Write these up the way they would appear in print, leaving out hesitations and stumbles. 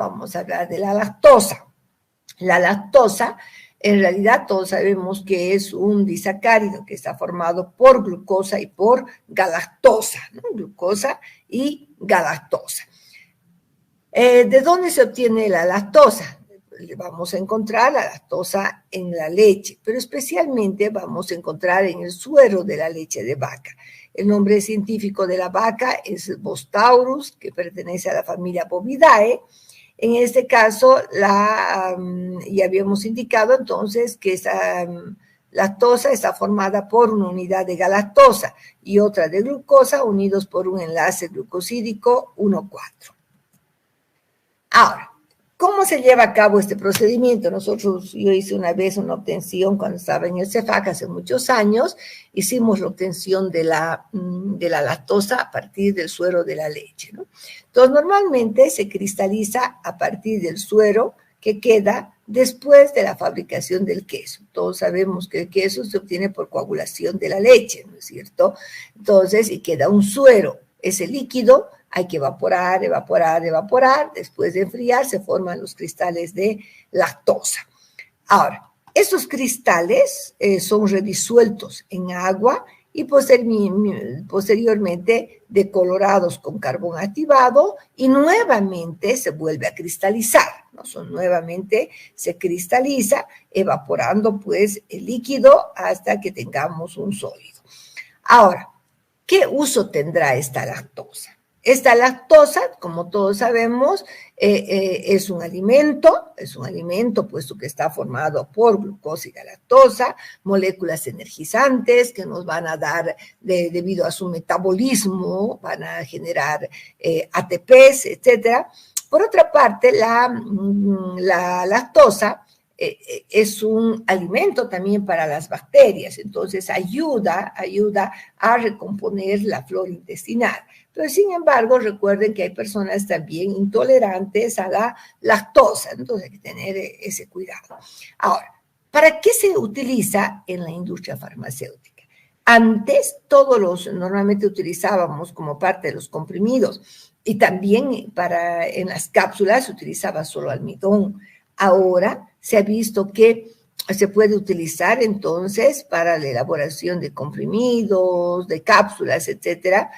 vamos a hablar de la lactosa. La lactosa, en realidad todos sabemos que es un disacárido que está formado por glucosa y por galactosa, ¿no? Glucosa y galactosa. ¿De dónde se obtiene la lactosa? Vamos a encontrar la lactosa en la leche, pero especialmente vamos a encontrar en el suero de la leche de vaca. El nombre científico de la vaca es Bostaurus, que pertenece a la familia Bovidae. En este caso, ya habíamos indicado entonces que esa lactosa está formada por una unidad de galactosa y otra de glucosa unidos por un enlace glucosídico 1,4. Ahora, ¿cómo se lleva a cabo este procedimiento? Yo hice una vez una obtención cuando estaba en el CEFAC hace muchos años, hicimos la obtención de la lactosa a partir del suero de la leche, ¿no? Entonces, normalmente se cristaliza a partir del suero que queda después de la fabricación del queso. Todos sabemos que el queso se obtiene por coagulación de la leche, ¿no es cierto? Entonces, y queda un suero. Ese líquido hay que evaporar, después de enfriar se forman los cristales de lactosa. Ahora, esos cristales son redisueltos en agua y posteriormente decolorados con carbón activado y nuevamente se vuelve a cristalizar, ¿no? Nuevamente se cristaliza evaporando pues el líquido hasta que tengamos un sólido. Ahora, ¿qué uso tendrá esta lactosa? Esta lactosa, como todos sabemos, es un alimento puesto que está formado por glucosa y galactosa, moléculas energizantes que nos van a dar, debido a su metabolismo, van a generar ATPs, etcétera. Por otra parte, la lactosa es un alimento también para las bacterias, entonces ayuda a recomponer la flora intestinal. Pero sin embargo, recuerden que hay personas también intolerantes a la lactosa, entonces hay que tener ese cuidado. Ahora, ¿para qué se utiliza en la industria farmacéutica? Antes normalmente utilizábamos como parte de los comprimidos y también en las cápsulas se utilizaba solo almidón. Ahora se ha visto que se puede utilizar entonces para la elaboración de comprimidos, de cápsulas, etcétera,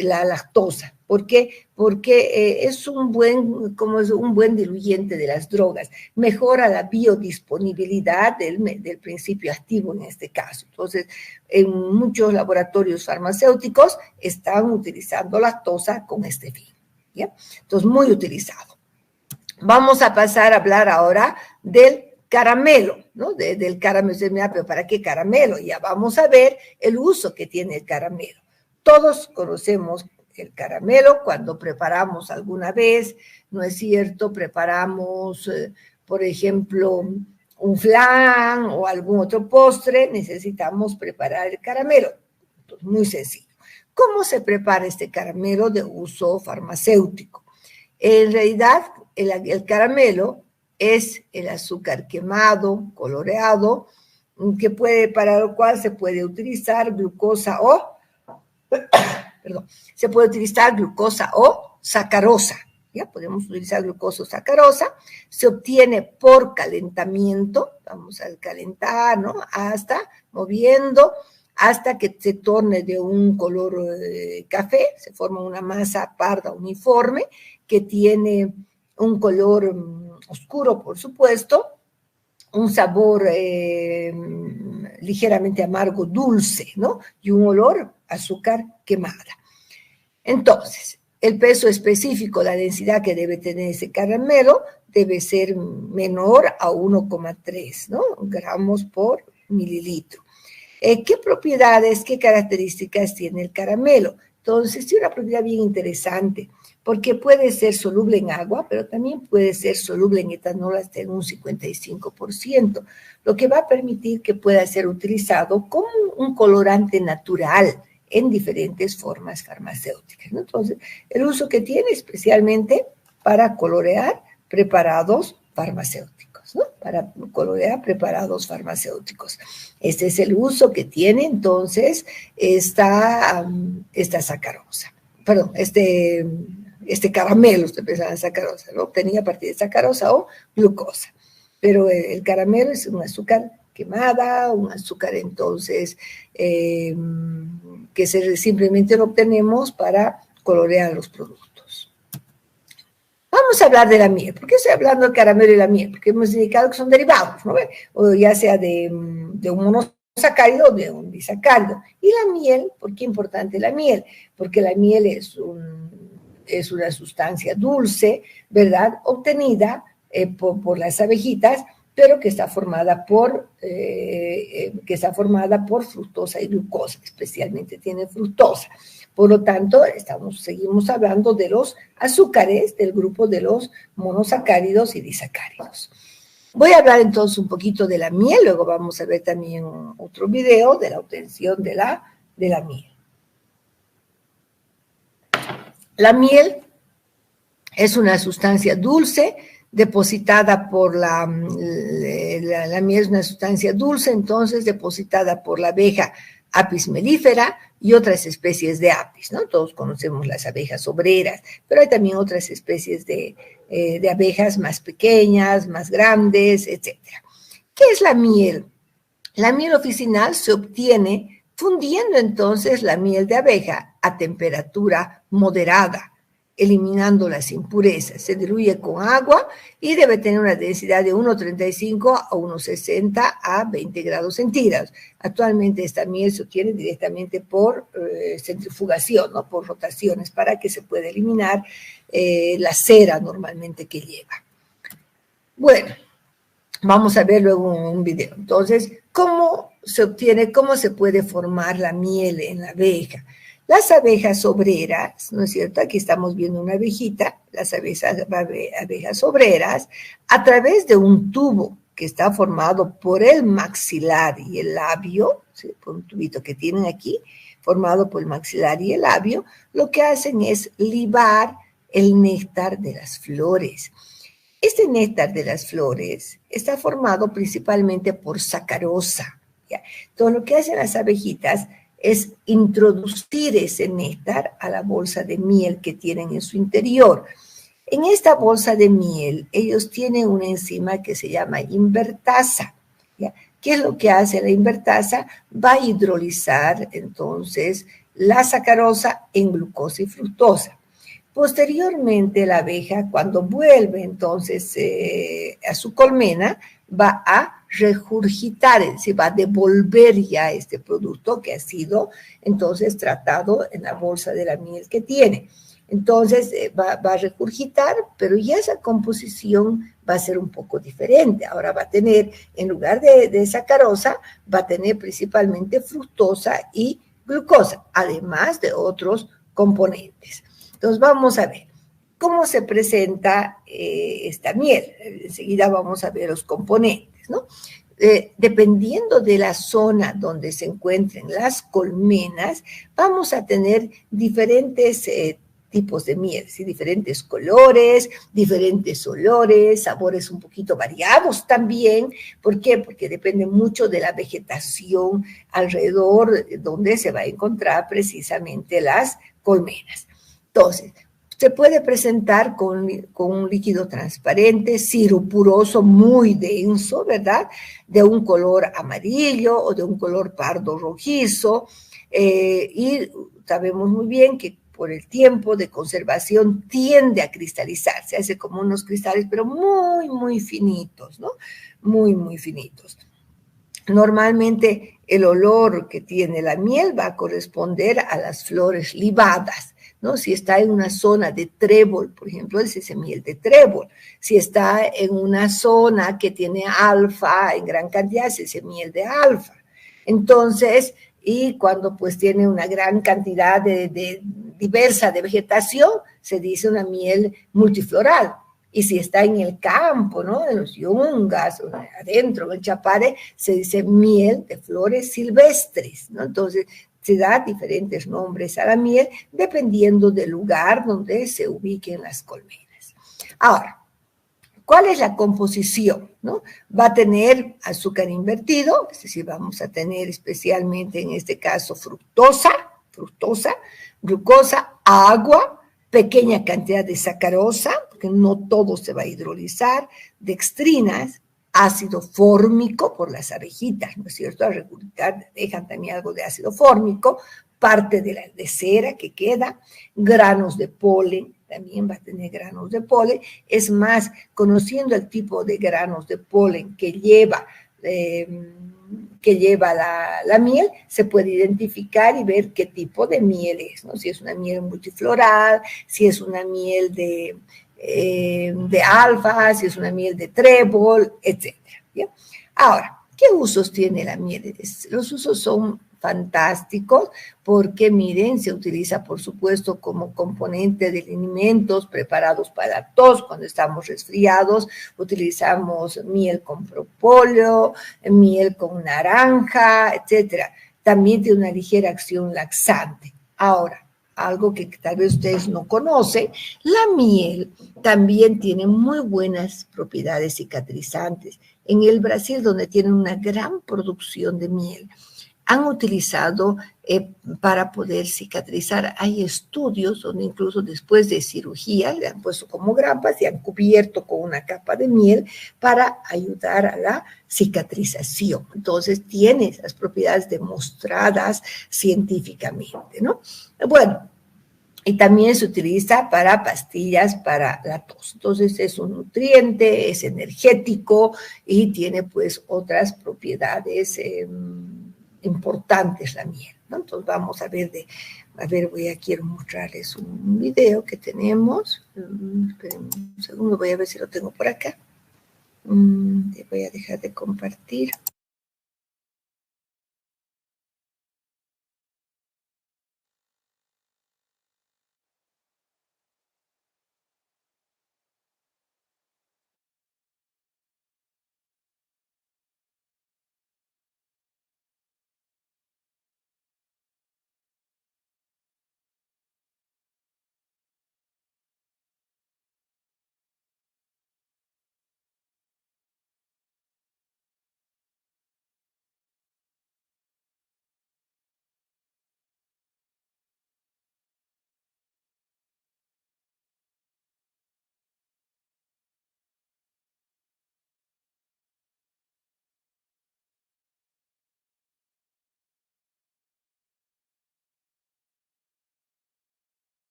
la lactosa. ¿Por qué? Porque es un buen diluyente de las drogas, mejora la biodisponibilidad del principio activo en este caso. Entonces, en muchos laboratorios farmacéuticos están utilizando lactosa con este fin, ¿ya? Entonces, muy utilizado. Vamos a pasar a hablar ahora del caramelo, ¿no? Del caramelo. Pero ¿para qué caramelo? Ya vamos a ver el uso que tiene el caramelo. Todos conocemos el caramelo cuando preparamos alguna vez, ¿no es cierto? Preparamos, por ejemplo, un flan o algún otro postre, necesitamos preparar el caramelo. Entonces, muy sencillo. ¿Cómo se prepara este caramelo de uso farmacéutico? En realidad, el caramelo es el azúcar quemado, coloreado, para lo cual se puede utilizar glucosa o sacarosa. ¿Ya? Podemos utilizar glucosa o sacarosa. Se obtiene por calentamiento. Vamos a calentar, ¿no? Moviendo hasta que se torne de un color café. Se forma una masa parda uniforme que tiene un color oscuro, por supuesto, un sabor ligeramente amargo, dulce, ¿no? Y un olor azúcar quemada. Entonces, el peso específico, la densidad que debe tener ese caramelo debe ser menor a 1,3, ¿no? gramos por mililitro. ¿Qué propiedades, qué características tiene el caramelo? Entonces, tiene una propiedad bien interesante, porque puede ser soluble en agua, pero también puede ser soluble en etanol hasta en un 55%, lo que va a permitir que pueda ser utilizado como un colorante natural en diferentes formas farmacéuticas, ¿no? Entonces, el uso que tiene especialmente para colorear preparados farmacéuticos, ¿no? Para colorear preparados farmacéuticos. Este es el uso que tiene entonces esta sacarosa. Perdón, este caramelo, usted pensaba en sacarosa, ¿no? Obtenía a partir de sacarosa o glucosa. Pero el caramelo es un azúcar quemada, un azúcar entonces que simplemente lo obtenemos para colorear los productos. Vamos a hablar de la miel. ¿Por qué estoy hablando del caramelo y la miel? Porque hemos indicado que son derivados, ¿no? O ya sea de un monosacárido o de un disacárido. Y la miel, ¿por qué es importante la miel? Porque la miel es una sustancia dulce, ¿verdad? Obtenida por las abejitas, pero que está formada por fructosa y glucosa, especialmente tiene fructosa. Por lo tanto, seguimos hablando de los azúcares del grupo de los monosacáridos y disacáridos. Voy a hablar entonces un poquito de la miel, luego vamos a ver también otro video de la obtención de la miel. La miel es una sustancia dulce depositada por la miel es una sustancia dulce, entonces depositada por la abeja Apis mellifera y otras especies de apis, ¿no? Todos conocemos las abejas obreras, pero hay también otras especies de abejas más pequeñas, más grandes, etc. ¿Qué es la miel? La miel oficinal se obtiene fundiendo entonces la miel de abeja a temperatura moderada, eliminando las impurezas. Se diluye con agua y debe tener una densidad de 1,35 a 1,60 a 20 grados centígrados. Actualmente esta miel se obtiene directamente por centrifugación, ¿no? Por rotaciones, para que se pueda eliminar la cera normalmente que lleva. Bueno, vamos a ver luego un video. Entonces, ¿cómo se obtiene, cómo se puede formar la miel en la abeja? Las obreras, ¿no es cierto? Aquí estamos viendo una abejita, las abejas obreras, a través de un tubo que está formado por el maxilar y el labio, ¿sí? Por un tubito que tienen aquí, formado por el maxilar y el labio, lo que hacen es libar el néctar de las flores. Este néctar de las flores está formado principalmente por sacarosa, ¿ya? Entonces, lo que hacen las abejitas es introducir ese néctar a la bolsa de miel que tienen en su interior. En esta bolsa de miel, ellos tienen una enzima que se llama invertasa, ¿ya? ¿Qué es lo que hace la invertasa? Va a hidrolizar, entonces, la sacarosa en glucosa y fructosa. Posteriormente, la abeja, cuando vuelve, entonces, a su colmena, va a regurgitar, es decir, va a devolver ya este producto que ha sido entonces tratado en la bolsa de la miel que tiene. Entonces va a regurgitar, pero ya esa composición va a ser un poco diferente. Ahora va a tener, en lugar de sacarosa, va a tener principalmente fructosa y glucosa, además de otros componentes. Entonces vamos a ver cómo se presenta esta miel. Enseguida vamos a ver los componentes, ¿no? Dependiendo de la zona donde se encuentren las colmenas, vamos a tener diferentes tipos de miel, ¿sí? Diferentes colores, diferentes olores, sabores un poquito variados también. ¿Por qué? Porque depende mucho de la vegetación alrededor donde se va a encontrar precisamente las colmenas. Entonces, se puede presentar con un líquido transparente, siropuroso, muy denso, ¿verdad? De un color amarillo o de un color pardo rojizo. Y sabemos muy bien que por el tiempo de conservación tiende a cristalizarse, hace como unos cristales, pero muy, muy finitos, ¿no? Muy, muy finitos. Normalmente el olor que tiene la miel va a corresponder a las flores libadas, ¿no? Si está en una zona de trébol, por ejemplo, es miel de trébol. Si está en una zona que tiene alfa en gran cantidad, es miel de alfa. Entonces, y cuando pues tiene una gran cantidad diversa de vegetación, se dice una miel multifloral. Y si está en el campo, ¿no? En los yungas, o adentro, en el chapare, se dice miel de flores silvestres, ¿no? Entonces, se da diferentes nombres a la miel dependiendo del lugar donde se ubiquen las colmenas. Ahora, ¿cuál es la composición? ¿No? Va a tener azúcar invertido, es decir, vamos a tener especialmente en este caso fructosa, glucosa, agua, pequeña cantidad de sacarosa, porque no todo se va a hidrolizar, dextrinas, ácido fórmico por las abejitas, ¿no es cierto? Al reclutar dejan también algo de ácido fórmico, parte de la de cera que queda, granos de polen, también va a tener granos de polen. Es más, conociendo el tipo de granos de polen que lleva la miel, se puede identificar y ver qué tipo de miel es, ¿no? Si es una miel multifloral, si es una miel de alfa, si es una miel de trébol, etc. ¿Bien? Ahora, ¿qué usos tiene la miel? Los usos son fantásticos porque, miren, se utiliza, por supuesto, como componente de alimentos preparados para la tos. Cuando estamos resfriados, utilizamos miel con propóleo, miel con naranja, etcétera. También tiene una ligera acción laxante. Ahora, algo que tal vez ustedes no conocen, la miel también tiene muy buenas propiedades cicatrizantes. En el Brasil, donde tienen una gran producción de miel, han utilizado para poder cicatrizar. Hay estudios donde incluso después de cirugía le han puesto como grampas y han cubierto con una capa de miel para ayudar a la cicatrización. Entonces tiene esas propiedades demostradas científicamente, ¿no? Bueno, y también se utiliza para pastillas para la tos. Entonces es un nutriente, es energético y tiene pues otras propiedades importantes la miel, ¿no? Entonces vamos a ver quiero mostrarles un video que tenemos. Esperen un segundo, voy a ver si lo tengo por acá. Voy a dejar de compartir.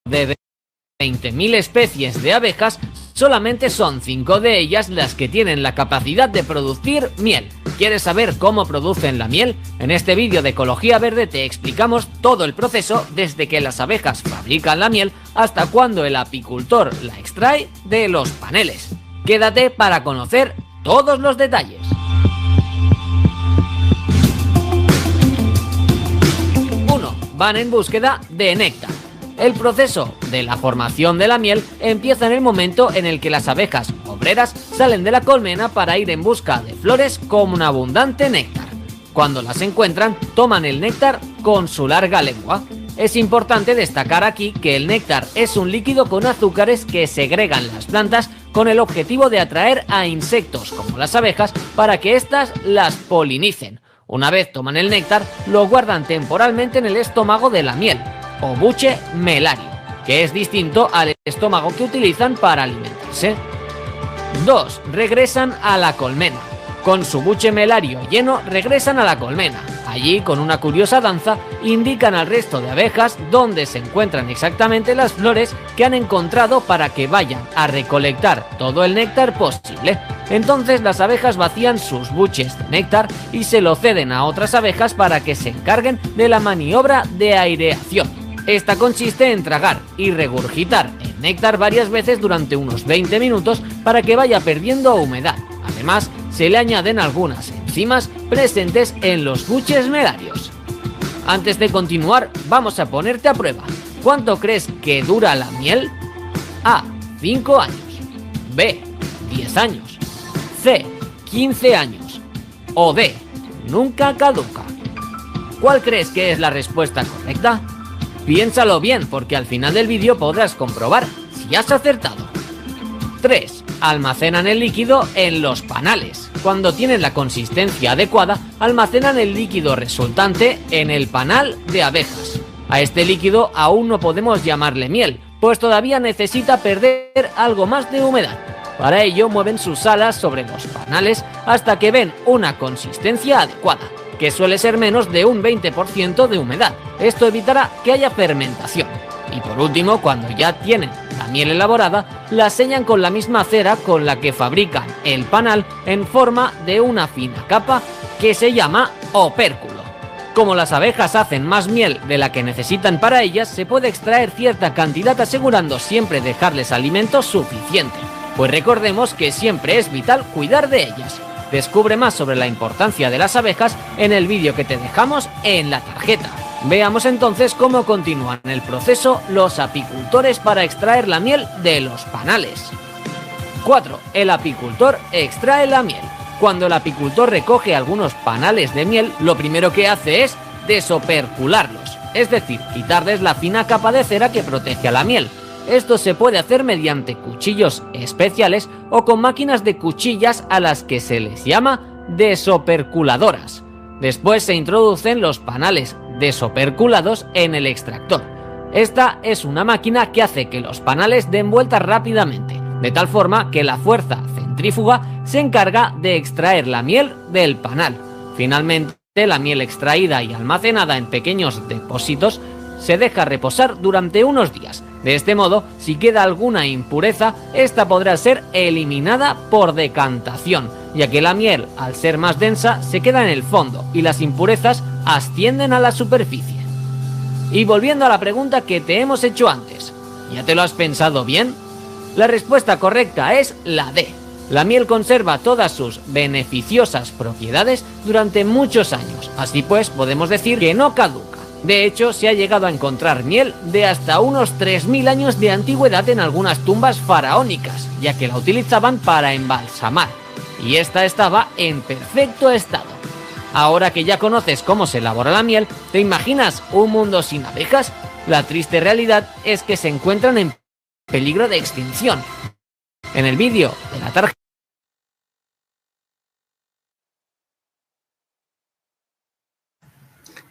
De 20.000 especies de abejas, solamente son 5 de ellas las que tienen la capacidad de producir miel. ¿Quieres saber cómo producen la miel? En este vídeo de Ecología Verde te explicamos todo el proceso desde que las abejas fabrican la miel hasta cuando el apicultor la extrae de los paneles. Quédate para conocer todos los detalles. 1. Van en búsqueda de néctar. El proceso de la formación de la miel empieza en el momento en el que las abejas obreras salen de la colmena para ir en busca de flores con un abundante néctar. Cuando las encuentran, toman el néctar con su larga lengua. Es importante destacar aquí que el néctar es un líquido con azúcares que segregan las plantas con el objetivo de atraer a insectos como las abejas para que éstas las polinicen. Una vez toman el néctar, lo guardan temporalmente en el estómago de la miel, o buche melario, que es distinto al estómago que utilizan para alimentarse. 2. Regresan a la colmena. Con su buche melario lleno, regresan a la colmena. Allí, con una curiosa danza, indican al resto de abejas dónde se encuentran exactamente las flores que han encontrado para que vayan a recolectar todo el néctar posible. Entonces las abejas vacían sus buches de néctar y se lo ceden a otras abejas para que se encarguen de la maniobra de aireación. Esta consiste en tragar y regurgitar el néctar varias veces durante unos 20 minutos para que vaya perdiendo humedad. Además, se le añaden algunas enzimas presentes en los buches melarios. Antes de continuar, vamos a ponerte a prueba. ¿Cuánto crees que dura la miel? A. 5 años. B. 10 años. C. 15 años. O D, nunca caduca. ¿Cuál crees que es la respuesta correcta? Piénsalo bien, porque al final del vídeo podrás comprobar si has acertado. 3. Almacenan el líquido en los panales. Cuando tienen la consistencia adecuada, almacenan el líquido resultante en el panal de abejas. A este líquido aún no podemos llamarle miel, pues todavía necesita perder algo más de humedad. Para ello mueven sus alas sobre los panales hasta que ven una consistencia adecuada, que suele ser menos de un 20% de humedad. Esto evitará que haya fermentación. Y por último, cuando ya tienen la miel elaborada, la sellan con la misma cera con la que fabrican el panal en forma de una fina capa que se llama opérculo. Como las abejas hacen más miel de la que necesitan para ellas, se puede extraer cierta cantidad asegurando siempre dejarles alimento suficiente. Pues recordemos que siempre es vital cuidar de ellas. Descubre más sobre la importancia de las abejas en el vídeo que te dejamos en la tarjeta. Veamos entonces cómo continúan el proceso los apicultores para extraer la miel de los panales. 4. El apicultor extrae la miel. Cuando el apicultor recoge algunos panales de miel, lo primero que hace es desopercularlos, es decir, quitarles la fina capa de cera que protege a la miel. Esto se puede hacer mediante cuchillos especiales o con máquinas de cuchillas a las que se les llama desoperculadoras. Después se introducen los panales desoperculados en el extractor. Esta es una máquina que hace que los panales den vueltas rápidamente, de tal forma que la fuerza centrífuga se encarga de extraer la miel del panal. Finalmente, la miel extraída y almacenada en pequeños depósitos se deja reposar durante unos días. De este modo, si queda alguna impureza, esta podrá ser eliminada por decantación, ya que la miel, al ser más densa, se queda en el fondo y las impurezas ascienden a la superficie. Y volviendo a la pregunta que te hemos hecho antes, ¿ya te lo has pensado bien? La respuesta correcta es la D. La miel conserva todas sus beneficiosas propiedades durante muchos años, así pues podemos decir que no caduca. De hecho, se ha llegado a encontrar miel de hasta unos 3000 años de antigüedad en algunas tumbas faraónicas, ya que la utilizaban para embalsamar, y esta estaba en perfecto estado. Ahora que ya conoces cómo se elabora la miel, ¿te imaginas un mundo sin abejas? La triste realidad es que se encuentran en peligro de extinción. En el vídeo de la tarjeta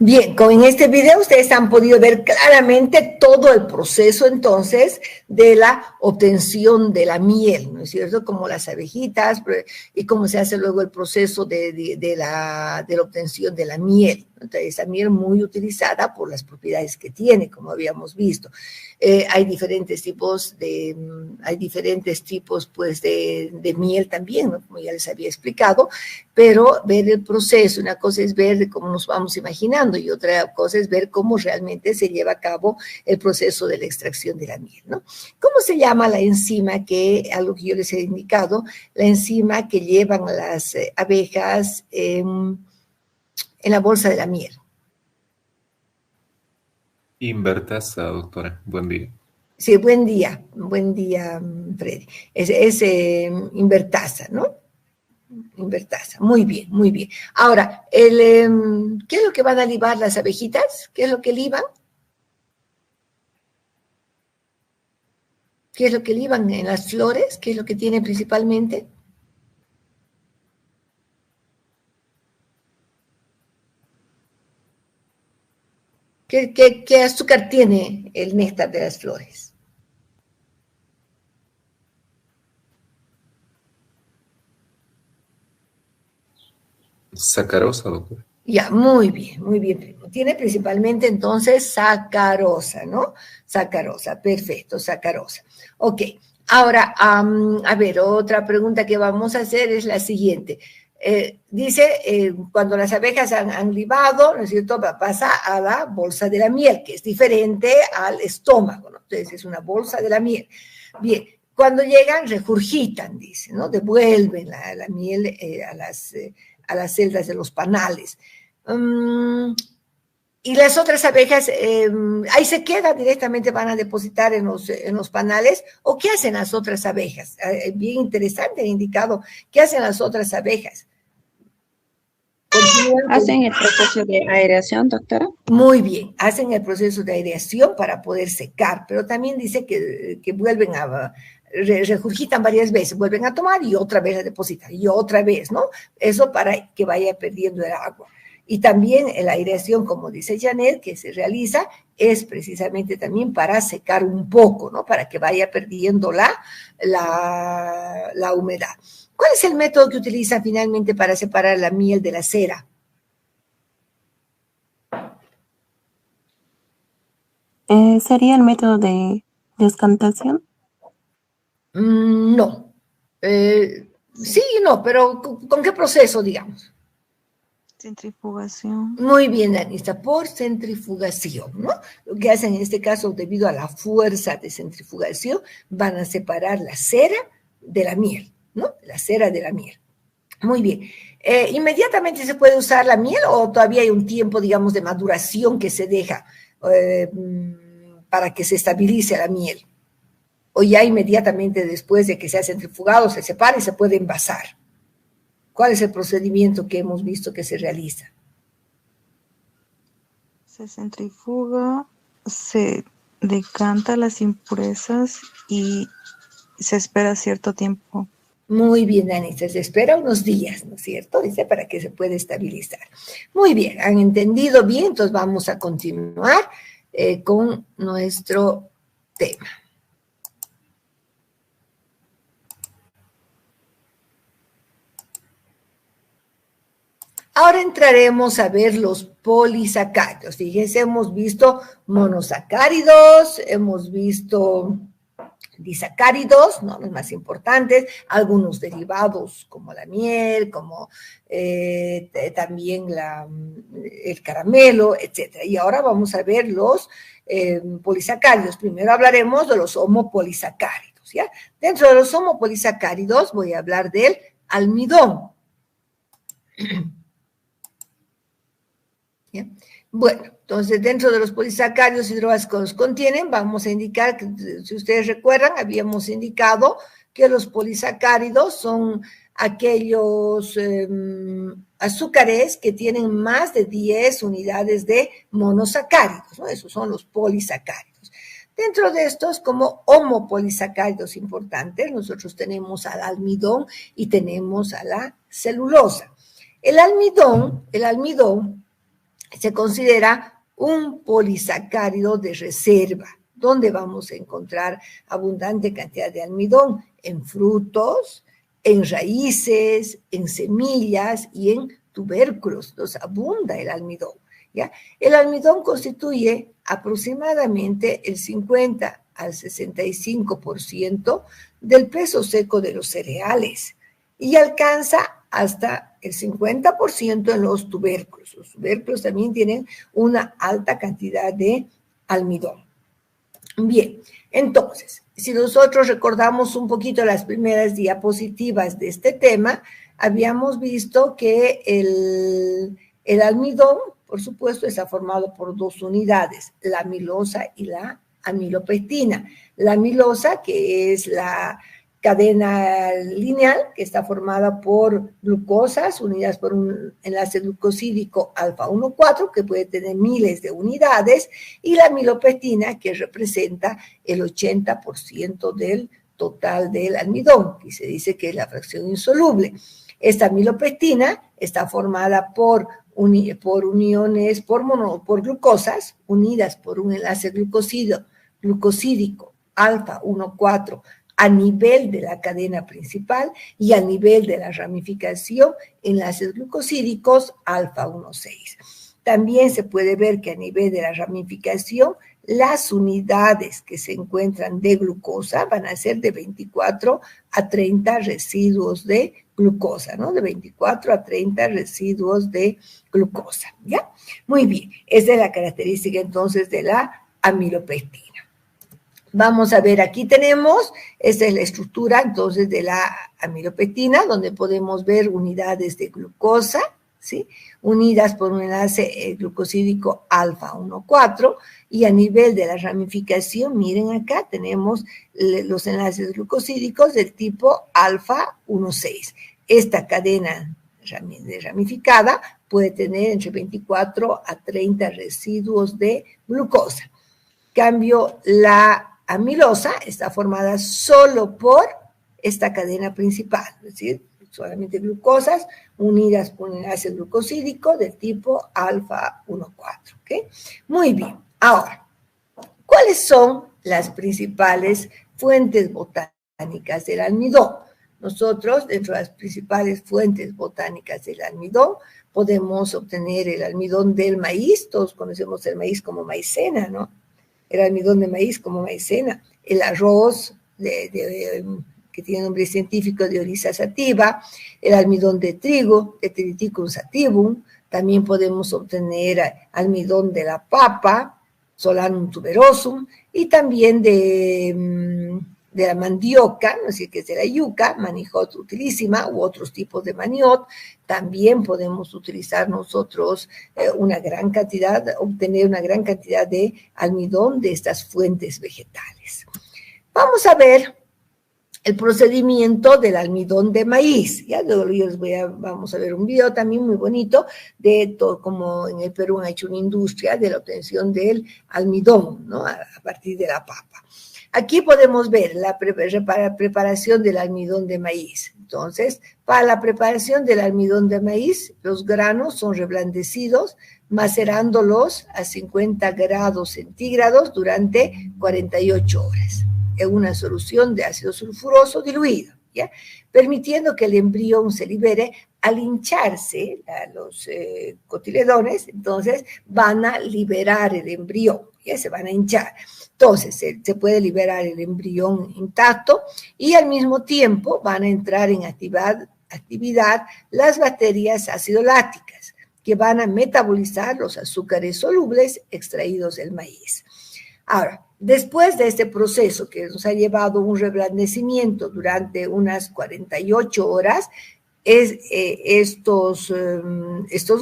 Bien, en este video ustedes han podido ver claramente todo el proceso entonces de la obtención de la miel, ¿no es cierto? Como las abejitas y cómo se hace luego el proceso de la obtención de la miel. Entonces, esa miel muy utilizada por las propiedades que tiene, como habíamos visto. Hay diferentes tipos pues de miel también, ¿no? Como ya les había explicado, pero ver el proceso, una cosa es ver cómo nos vamos imaginando y otra cosa es ver cómo realmente se lleva a cabo el proceso de la extracción de la miel, ¿no? ¿Cómo se llama la enzima algo que yo les he indicado, la enzima que llevan las abejas en la bolsa de la miel? Invertasa, doctora. Buen día. Sí, buen día, Freddy. Es invertasa, ¿no? Invertasa, muy bien, muy bien. Ahora, ¿qué es lo que van a libar las abejitas? ¿Qué es lo que liban? ¿Qué es lo que liban en las flores? ¿Qué es lo que tienen principalmente? ¿Qué azúcar tiene el néctar de las flores? Sacarosa, doctor. Ya, muy bien, primo. Tiene principalmente entonces sacarosa, ¿no? Sacarosa, perfecto, sacarosa. Ok, ahora, a ver, otra pregunta que vamos a hacer es la siguiente. Dice, cuando las abejas han libado, ¿no es cierto?, pasa a la bolsa de la miel, que es diferente al estómago, ¿no? Entonces es una bolsa de la miel. Bien, cuando llegan, regurgitan, dice, ¿no? Devuelven la miel a las celdas de los panales. Y las otras abejas, ahí se quedan directamente, van a depositar en los panales, ¿o qué hacen las otras abejas? Bien interesante, indicado, ¿qué hacen las otras abejas? ¿Hacen el proceso de aireación, doctora? Muy bien, hacen el proceso de aireación para poder secar, pero también dice que vuelven a, regurgitan varias veces, vuelven a tomar y otra vez a depositar, y otra vez, ¿no? Eso para que vaya perdiendo el agua. Y también la aireación, como dice Janet, que se realiza, es precisamente también para secar un poco, ¿no? Para que vaya perdiendo la humedad. ¿Cuál es el método que utilizan finalmente para separar la miel de la cera? ¿Sería el método de descantación? No. Sí y no, pero ¿con qué proceso, digamos? Centrifugación. Muy bien, Danista, por centrifugación, ¿no? Lo que hacen en este caso, debido a la fuerza de centrifugación, van a separar la cera de la miel, ¿no? La cera de la miel. Muy bien. ¿Inmediatamente se puede usar la miel o todavía hay un tiempo, digamos, de maduración que se deja para que se estabilice la miel? ¿O ya inmediatamente después de que se ha centrifugado se separa y se puede envasar? ¿Cuál es el procedimiento que hemos visto que se realiza? Se centrifuga, se decanta las impurezas y se espera cierto tiempo. Muy bien, Anita, se espera unos días, ¿no es cierto? Dice, para que se pueda estabilizar. Muy bien, han entendido bien, entonces vamos a continuar con nuestro tema. Ahora entraremos a ver los polisacáridos. Fíjense, hemos visto monosacáridos, hemos visto disacáridos, ¿no? Los más importantes, algunos derivados como la miel, como también el caramelo, etc. Y ahora vamos a ver los polisacáridos. Primero hablaremos de los homopolisacáridos, ¿ya? Dentro de los homopolisacáridos voy a hablar del almidón. ¿Ya? Bueno, entonces dentro de los polisacáridos hidrobásicos contienen, vamos a indicar, que, si ustedes recuerdan, habíamos indicado que los polisacáridos son aquellos azúcares que tienen más de 10 unidades de monosacáridos, ¿no? Esos son los polisacáridos. Dentro de estos, como homopolisacáridos importantes, nosotros tenemos al almidón y tenemos a la celulosa. El almidón se considera un polisacárido de reserva, donde vamos a encontrar abundante cantidad de almidón en frutos, en raíces, en semillas y en tubérculos. Nos abunda el almidón, ¿ya? El almidón constituye aproximadamente el 50 al 65% del peso seco de los cereales y alcanza hasta el 50% en los tubérculos. Los tubérculos también tienen una alta cantidad de almidón. Bien, entonces, si nosotros recordamos un poquito las primeras diapositivas de este tema, habíamos visto que el almidón, por supuesto, está formado por dos unidades, la amilosa y la amilopectina. La amilosa, que es la cadena lineal, que está formada por glucosas unidas por un enlace glucosídico alfa 1,4, que puede tener miles de unidades, y la amilopectina, que representa el 80% del total del almidón, y se dice que es la fracción insoluble. Esta amilopectina está formada por uniones, por glucosas, unidas por un enlace glucosídico alfa 1,4, a nivel de la cadena principal y a nivel de la ramificación, enlaces glucosídicos alfa 1,6. También se puede ver que a nivel de la ramificación, las unidades que se encuentran de glucosa van a ser de 24 a 30 residuos de glucosa, ¿no? De 24 a 30 residuos de glucosa, ¿ya? Muy bien, esa es la característica entonces de la amilopectina. Vamos a ver, aquí tenemos, esta es la estructura entonces de la amilopectina, donde podemos ver unidades de glucosa, ¿sí? Unidas por un enlace glucosídico alfa 1,4, y a nivel de la ramificación, miren acá, tenemos los enlaces glucosídicos del tipo alfa 1,6. Esta cadena ramificada puede tener entre 24 a 30 residuos de glucosa. En cambio, la amilosa está formada solo por esta cadena principal, es decir, solamente glucosas unidas por un enlace glucosídico del tipo alfa 1,4. ¿Okay? Muy bien. Ahora, ¿cuáles son las principales fuentes botánicas del almidón? Nosotros, dentro de las principales fuentes botánicas del almidón, podemos obtener el almidón del maíz. Todos conocemos el maíz como maicena, ¿no? El almidón de maíz como maicena. El arroz que tiene nombre científico de Oryza sativa, el almidón de trigo, de Triticum sativum. También podemos obtener almidón de la papa, Solanum tuberosum, y también de la mandioca, no sé qué es de la yuca, Manihot utilísima, u otros tipos de maniot. También podemos utilizar nosotros obtener una gran cantidad de almidón de estas fuentes vegetales. Vamos a ver el procedimiento del almidón de maíz. Ya luego vamos a ver un video también muy bonito de todo, como en el Perú han hecho una industria de la obtención del almidón, ¿no? A partir de la papa. Aquí podemos ver la preparación del almidón de maíz. Entonces, para la preparación del almidón de maíz, los granos son reblandecidos, macerándolos a 50 grados centígrados durante 48 horas. En una solución de ácido sulfuroso diluido, ¿ya? Permitiendo que el embrión se libere. Al hincharse los cotiledones, entonces van a liberar el embrión, ya se van a hinchar. Entonces se puede liberar el embrión intacto y al mismo tiempo van a entrar en actividad las bacterias ácido lácticas que van a metabolizar los azúcares solubles extraídos del maíz. Ahora, después de este proceso que nos ha llevado un reblandecimiento durante unas 48 horas, estos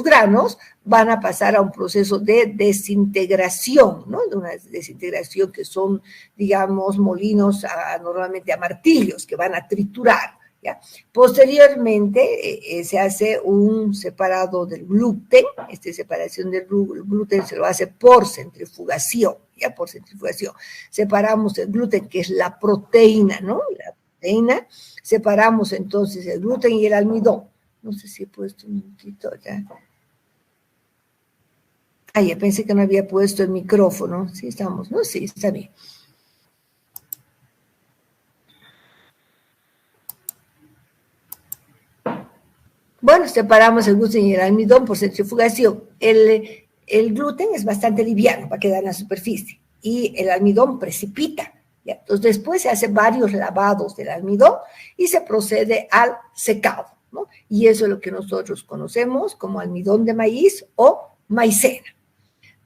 granos van a pasar a un proceso de desintegración, ¿no? De una desintegración que son, digamos, molinos normalmente a martillos que van a triturar, ¿ya? Posteriormente se hace un separado del gluten. Esta separación del gluten se lo hace por centrifugación, ¿ya? Por centrifugación. Separamos el gluten, que es la proteína, ¿no? La proteína. Separamos entonces el gluten y el almidón. No sé si he puesto un minutito ya. Ya pensé que no había puesto el micrófono. Sí, estamos, ¿no? Sí, está bien. Bueno, separamos el gluten y el almidón por centrifugación. El gluten es bastante liviano, va a quedar en la superficie, y el almidón precipita. ¿Ya? Entonces, después se hacen varios lavados del almidón y se procede al secado, ¿no? Y eso es lo que nosotros conocemos como almidón de maíz o maicena.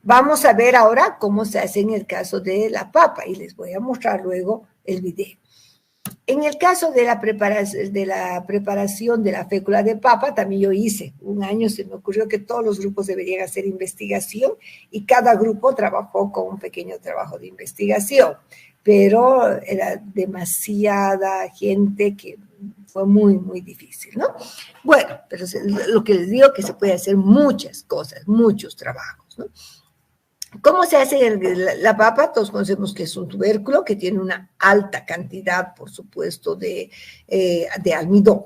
Vamos a ver ahora cómo se hace en el caso de la papa y les voy a mostrar luego el video. En el caso de la preparación de la fécula de papa, también yo hice. Un año se me ocurrió que todos los grupos deberían hacer investigación y cada grupo trabajó con un pequeño trabajo de investigación, pero era demasiada gente que fue muy, muy difícil, ¿no? Bueno, pero lo que les digo es que se puede hacer muchas cosas, muchos trabajos, ¿no? ¿Cómo se hace la papa? Todos conocemos que es un tubérculo que tiene una alta cantidad, por supuesto, de almidón.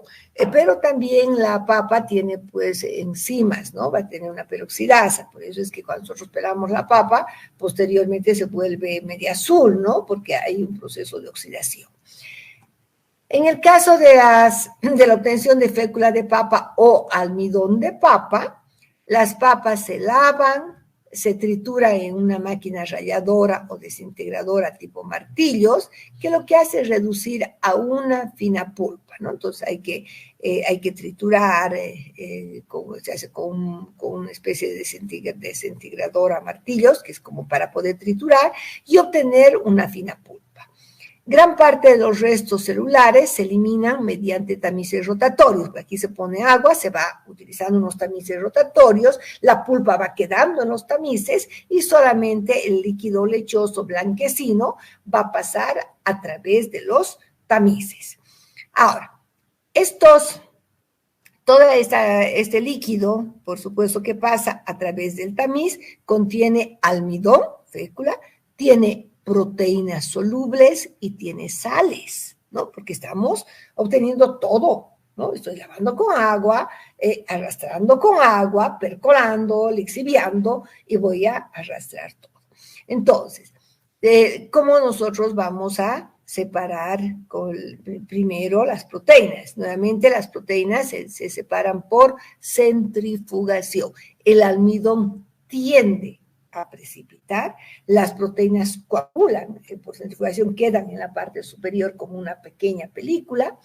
Pero también la papa tiene, pues, enzimas, ¿no? Va a tener una peroxidasa. Por eso es que cuando nosotros pelamos la papa, posteriormente se vuelve media azul, ¿no? Porque hay un proceso de oxidación. En el caso de la obtención de fécula de papa o almidón de papa, las papas se lavan, se tritura en una máquina ralladora o desintegradora tipo martillos, que lo que hace es reducir a una fina pulpa, ¿no? Entonces hay que triturar, se hace con una especie de desintegradora martillos, que es como para poder triturar y obtener una fina pulpa. Gran parte de los restos celulares se eliminan mediante tamices rotatorios. Aquí se pone agua, se va utilizando unos tamices rotatorios, la pulpa va quedando en los tamices y solamente el líquido lechoso blanquecino va a pasar a través de los tamices. Ahora, estos este líquido, por supuesto que pasa a través del tamiz, contiene almidón, fécula, tiene proteínas solubles y tiene sales, ¿no? Porque estamos obteniendo todo, ¿no? Estoy lavando con agua, arrastrando con agua, percolando, lixiviando y voy a arrastrar todo. Entonces, ¿cómo nosotros vamos a separar primero las proteínas? Nuevamente, las proteínas se separan por centrifugación. El almidón tiende a precipitar, las proteínas coagulan, por centrifugación quedan en la parte superior como una pequeña película,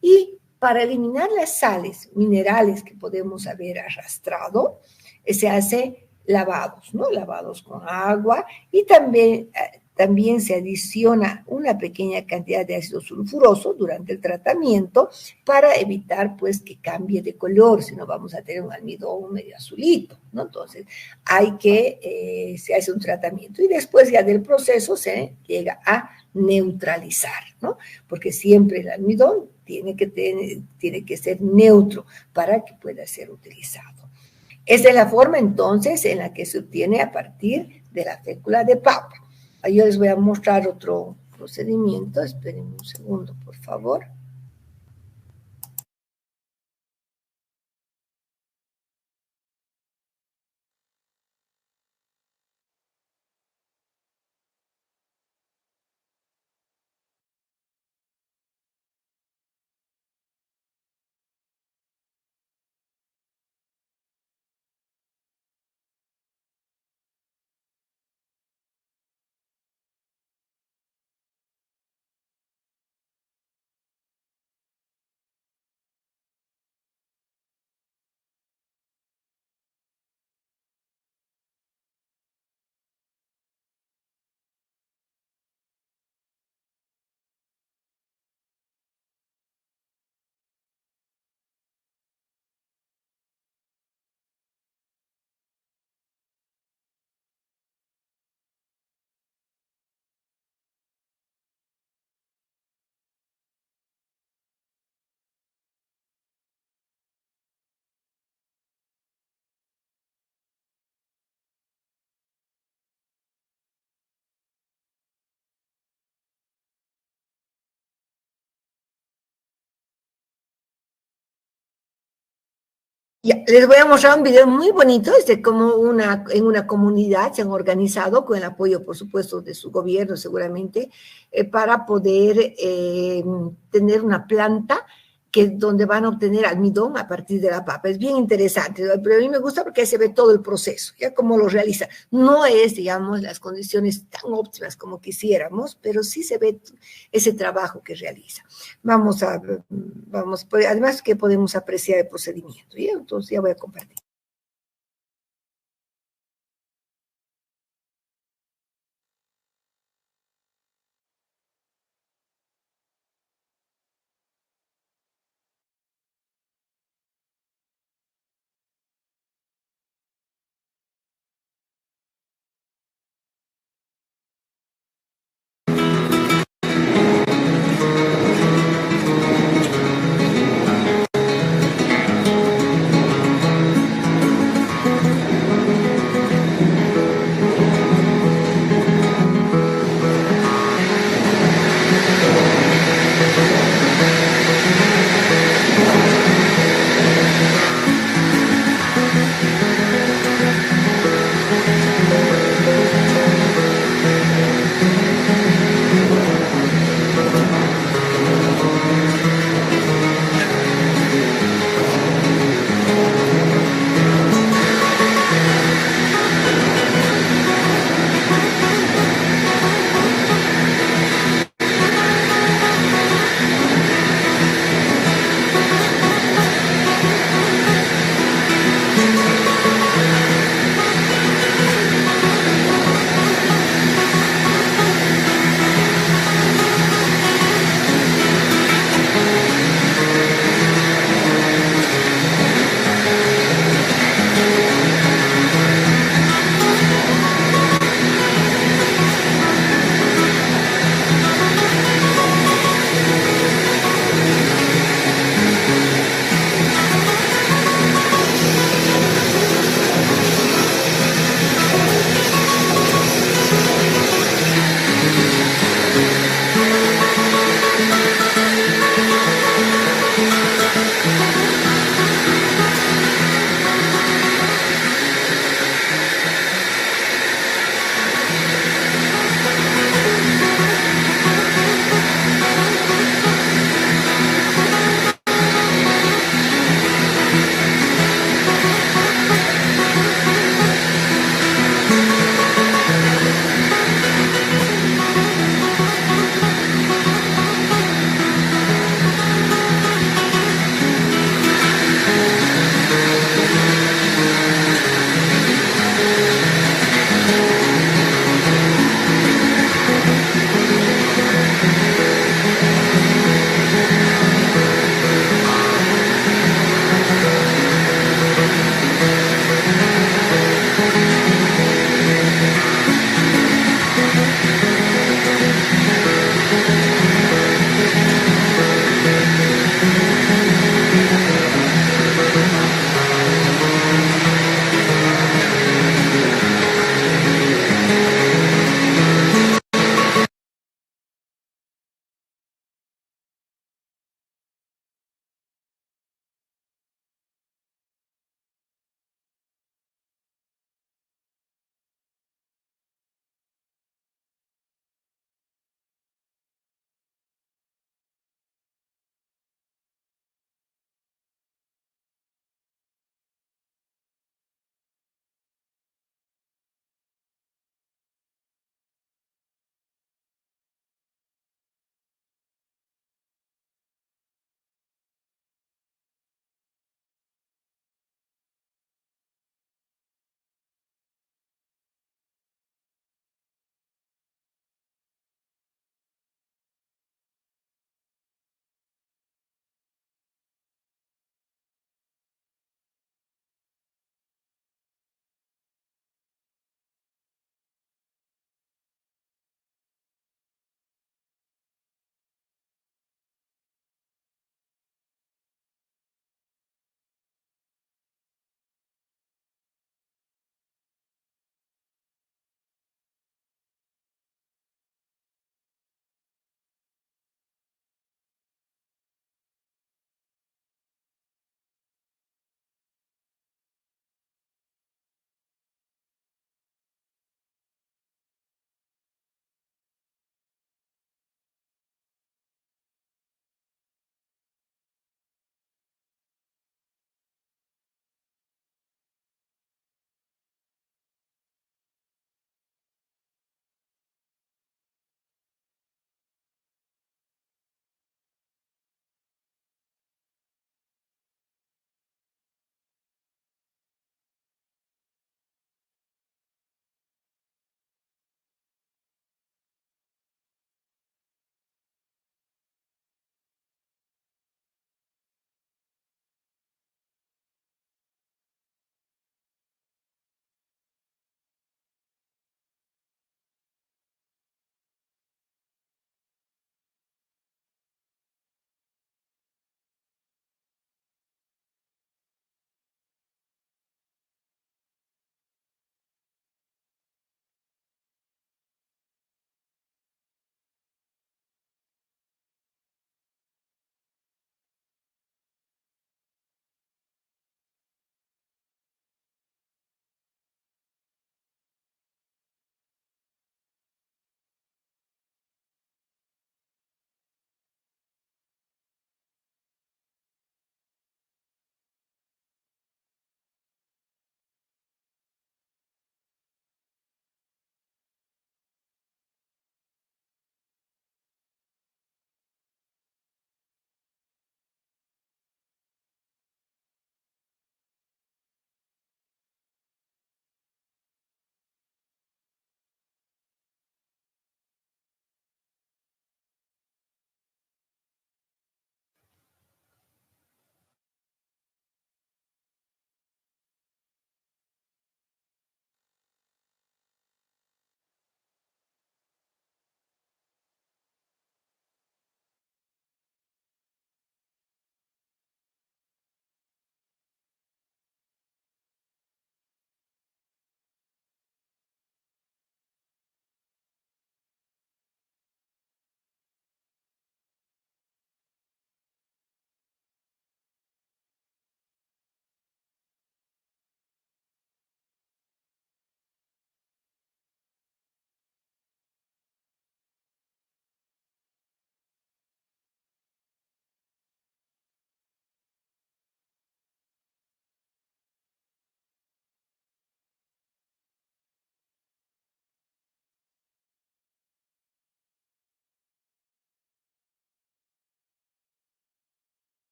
y para eliminar las sales minerales que podemos haber arrastrado, se hace lavados, ¿no? Lavados con agua, y también se adiciona una pequeña cantidad de ácido sulfuroso durante el tratamiento para evitar, pues, que cambie de color, si no vamos a tener un almidón medio azulito, ¿no? Entonces, se hace un tratamiento y después ya del proceso se llega a neutralizar, ¿no? Porque siempre el almidón tiene que ser neutro para que pueda ser utilizado. Esa es la forma, entonces, en la que se obtiene a partir de la fécula de papa. Yo les voy a mostrar otro procedimiento. Esperen un segundo, por favor. Ya, les voy a mostrar un video muy bonito de cómo en una comunidad se han organizado con el apoyo, por supuesto, de su gobierno seguramente, para poder tener una planta donde van a obtener almidón a partir de la papa. Es bien interesante, pero a mí me gusta porque se ve todo el proceso, ya cómo lo realiza. No es, digamos, las condiciones tan óptimas como quisiéramos, pero sí se ve ese trabajo que realiza. Además que podemos apreciar el procedimiento, ¿ya? Entonces ya voy a compartir.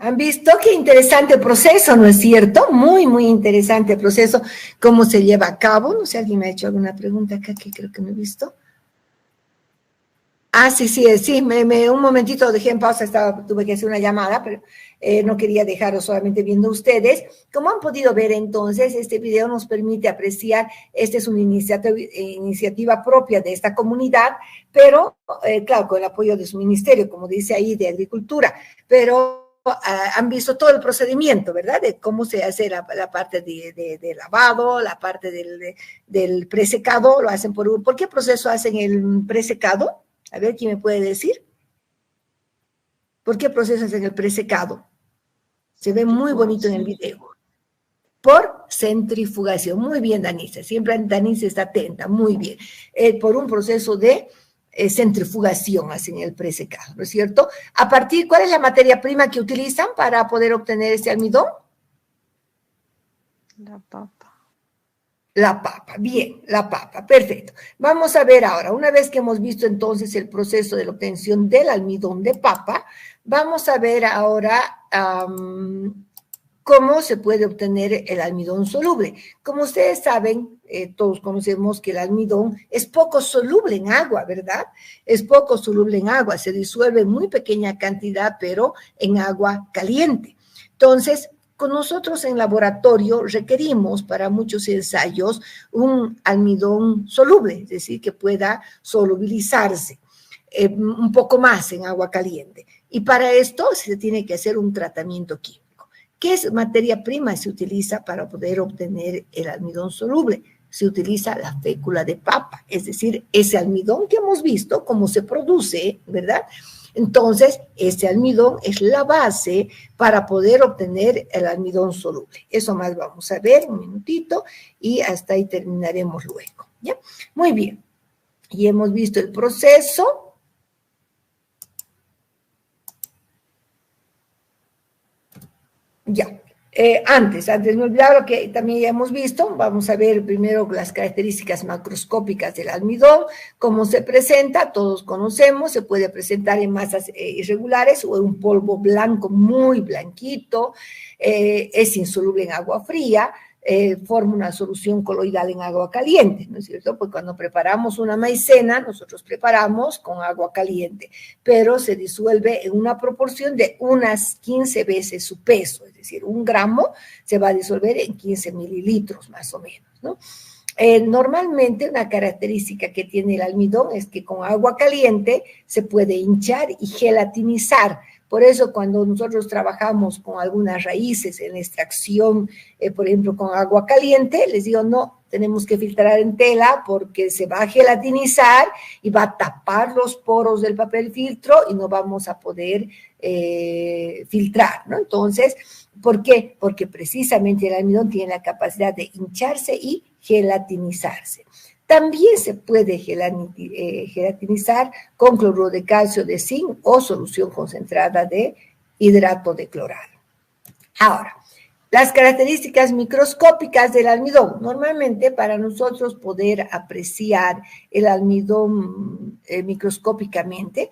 ¿Han visto qué interesante proceso, no es cierto? Muy, muy interesante proceso, cómo se lleva a cabo. No sé, alguien me ha hecho alguna pregunta acá que creo que no he visto. Ah, sí, un momentito dejé en pausa, tuve que hacer una llamada, pero no quería dejaros solamente viendo ustedes. Como han podido ver entonces, este video nos permite apreciar, esta es una iniciativa propia de esta comunidad, pero claro, con el apoyo de su ministerio, como dice ahí, de Agricultura, pero han visto todo el procedimiento, ¿verdad? De cómo se hace la parte de lavado, la parte del presecado, lo hacen ¿por qué proceso hacen el presecado? A ver, ¿quién me puede decir? ¿Por qué proceso hacen el presecado? Se ve muy bonito en el video. Por centrifugación. Muy bien, Danisa. Siempre Danisa está atenta. Muy bien. Por un proceso de centrifugación hacen el presecado, ¿no es cierto? ¿Cuál es la materia prima que utilizan para poder obtener este almidón? La papa. La papa, bien, la papa, perfecto. Vamos a ver ahora, una vez que hemos visto entonces el proceso de la obtención del almidón de papa, vamos a ver ahora cómo se puede obtener el almidón soluble. Como ustedes saben, todos conocemos que el almidón es poco soluble en agua, ¿verdad? Es poco soluble en agua, se disuelve en muy pequeña cantidad, pero en agua caliente. Entonces, con nosotros en laboratorio requerimos para muchos ensayos un almidón soluble, es decir, que pueda solubilizarse un poco más en agua caliente. Y para esto se tiene que hacer un tratamiento químico. ¿Qué materia prima se utiliza para poder obtener el almidón soluble? Se utiliza la fécula de papa, es decir, ese almidón que hemos visto, cómo se produce, ¿verdad? Entonces, ese almidón es la base para poder obtener el almidón soluble. Eso más vamos a ver un minutito y hasta ahí terminaremos luego, ¿ya? Muy bien. Y hemos visto el proceso. Ya. Antes me olvidaba lo que también ya hemos visto, vamos a ver primero las características macroscópicas del almidón, cómo se presenta, todos conocemos, se puede presentar en masas irregulares o en un polvo blanco muy blanquito, es insoluble en agua fría, forma una solución coloidal en agua caliente, ¿no es cierto? Pues cuando preparamos una maicena, nosotros preparamos con agua caliente, pero se disuelve en una proporción de unas 15 veces su peso, es decir, 1 gramo se va a disolver en 15 mililitros más o menos, ¿no? Normalmente una característica que tiene el almidón es que con agua caliente se puede hinchar y gelatinizar. Por eso cuando nosotros trabajamos con algunas raíces en la extracción, por ejemplo, con agua caliente, les digo, no, tenemos que filtrar en tela porque se va a gelatinizar y va a tapar los poros del papel filtro y no vamos a poder filtrar, ¿no? Entonces, ¿por qué? Porque precisamente el almidón tiene la capacidad de hincharse y gelatinizarse. También se puede gelatinizar con cloruro de calcio de zinc o solución concentrada de hidrato de cloruro. Ahora, las características microscópicas del almidón. Normalmente para nosotros poder apreciar el almidón microscópicamente,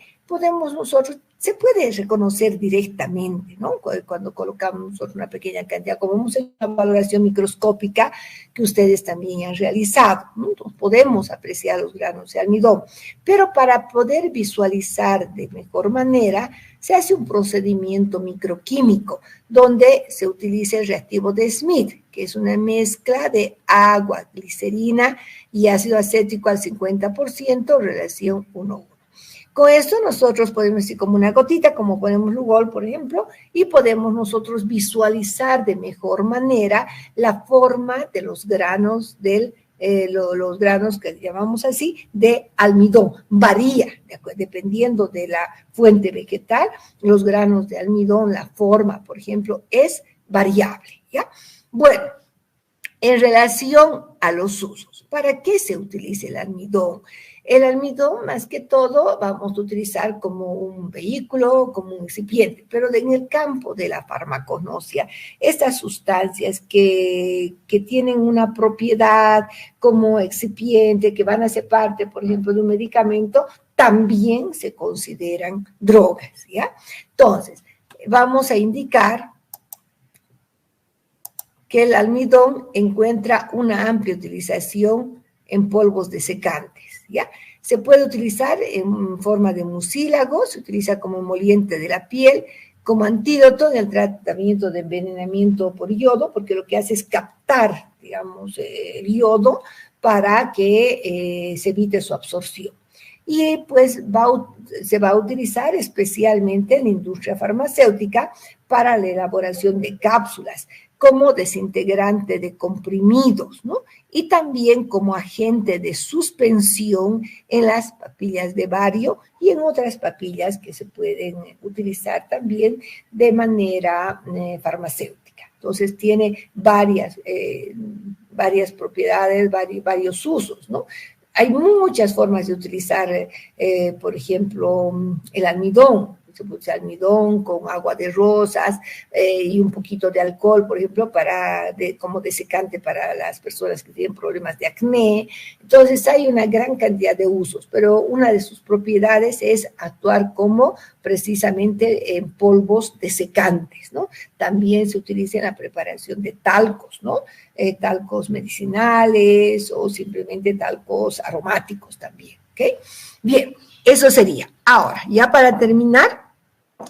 se puede reconocer directamente, ¿no? Cuando colocamos nosotros una pequeña cantidad, como hemos hecho una valoración microscópica que ustedes también han realizado, ¿no? Entonces podemos apreciar los granos de almidón, pero para poder visualizar de mejor manera, se hace un procedimiento microquímico donde se utiliza el reactivo de Smith, que es una mezcla de agua, glicerina y ácido acético al 50%, relación 1:1. Con esto nosotros podemos decir como una gotita, como ponemos Lugol, por ejemplo, y podemos nosotros visualizar de mejor manera la forma de los granos los granos que llamamos así, de almidón. Varía, dependiendo de la fuente vegetal, los granos de almidón, la forma, por ejemplo, es variable, ¿ya? Bueno, en relación a los usos, ¿para qué se utiliza el almidón? El almidón, más que todo, vamos a utilizar como un vehículo, como un excipiente, pero en el campo de la farmacognosia, estas sustancias que tienen una propiedad como excipiente, que van a ser parte, por ejemplo, de un medicamento, también se consideran drogas, ¿ya? Entonces, vamos a indicar que el almidón encuentra una amplia utilización en polvos desecantes, ¿ya? Se puede utilizar en forma de mucílago, se utiliza como emoliente de la piel, como antídoto en el tratamiento de envenenamiento por yodo, porque lo que hace es captar, digamos, el yodo para que se evite su absorción. Y pues se va a utilizar especialmente en la industria farmacéutica para la elaboración de cápsulas, como desintegrante de comprimidos, ¿no? Y también como agente de suspensión en las papillas de bario y en otras papillas que se pueden utilizar también de manera farmacéutica. Entonces tiene varias propiedades, varios usos, ¿no? Hay muchas formas de utilizar, por ejemplo, el almidón. Se puede usar almidón con agua de rosas y un poquito de alcohol, por ejemplo, como desecante para las personas que tienen problemas de acné. Entonces hay una gran cantidad de usos, pero una de sus propiedades es actuar como precisamente en polvos desecantes, ¿no? También se utiliza en la preparación de talcos, ¿no? Talcos medicinales o simplemente talcos aromáticos también, ¿ok? Bien, eso sería. Ahora, ya para terminar,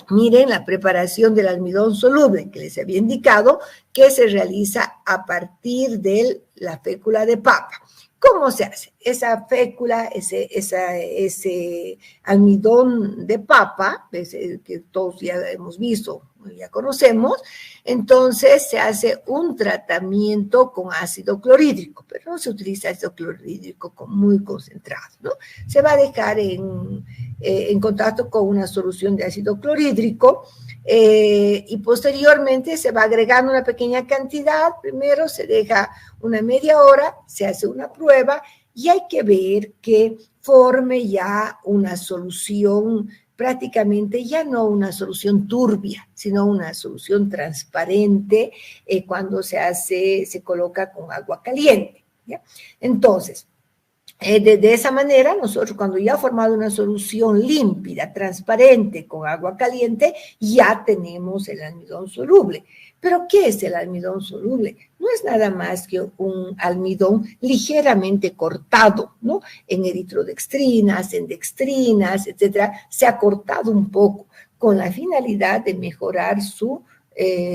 miren la preparación del almidón soluble, que les había indicado que se realiza a partir de la fécula de papa. ¿Cómo se hace? Esa fécula, ese almidón de papa, que todos ya hemos visto, ya conocemos, entonces se hace un tratamiento con ácido clorhídrico, pero no se utiliza ácido clorhídrico muy concentrado, ¿no? Se va a dejar en contacto con una solución de ácido clorhídrico y posteriormente se va agregando una pequeña cantidad. Primero se deja una media hora, se hace una prueba y hay que ver que forme ya una solución, prácticamente ya no una solución turbia, sino una solución transparente cuando se coloca con agua caliente, ¿ya? Entonces, de esa manera, nosotros cuando ya ha formado una solución límpida, transparente, con agua caliente, ya tenemos el almidón soluble. ¿Pero qué es el almidón soluble? No es nada más que un almidón ligeramente cortado, ¿no? En eritrodextrinas, en dextrinas, etcétera, se ha cortado un poco con la finalidad de mejorar su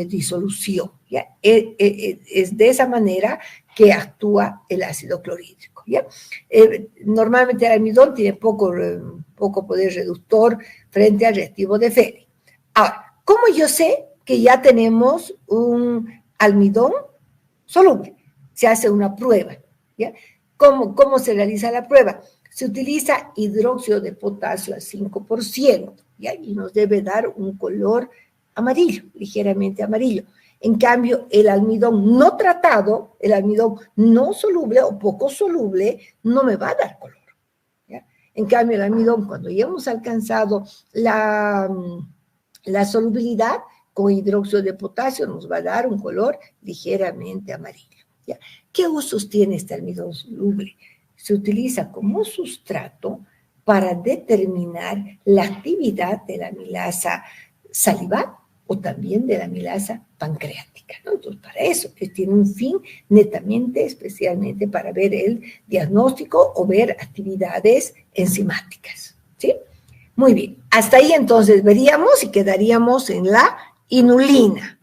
disolución, ¿ya? Es de esa manera que actúa el ácido clorhídrico, ¿ya? Normalmente el almidón tiene poco poder reductor frente al reactivo de Fehling. Ahora, ¿cómo yo sé que ya tenemos un almidón soluble? Se hace una prueba, ¿ya? ¿Cómo se realiza la prueba? Se utiliza hidróxido de potasio al 5%, ¿ya? Y nos debe dar un color amarillo, ligeramente amarillo. En cambio, el almidón no tratado, el almidón no soluble o poco soluble, no me va a dar color, ¿ya? En cambio, el almidón, cuando ya hemos alcanzado la solubilidad, con hidróxido de potasio nos va a dar un color ligeramente amarillo, ¿ya? ¿Qué usos tiene este almidón soluble? Se utiliza como sustrato para determinar la actividad de la amilasa salival o también de la amilasa pancreática, ¿no? Entonces, para eso, que tiene un fin netamente, especialmente para ver el diagnóstico o ver actividades enzimáticas, ¿sí? Muy bien, hasta ahí entonces veríamos y quedaríamos en la inulina,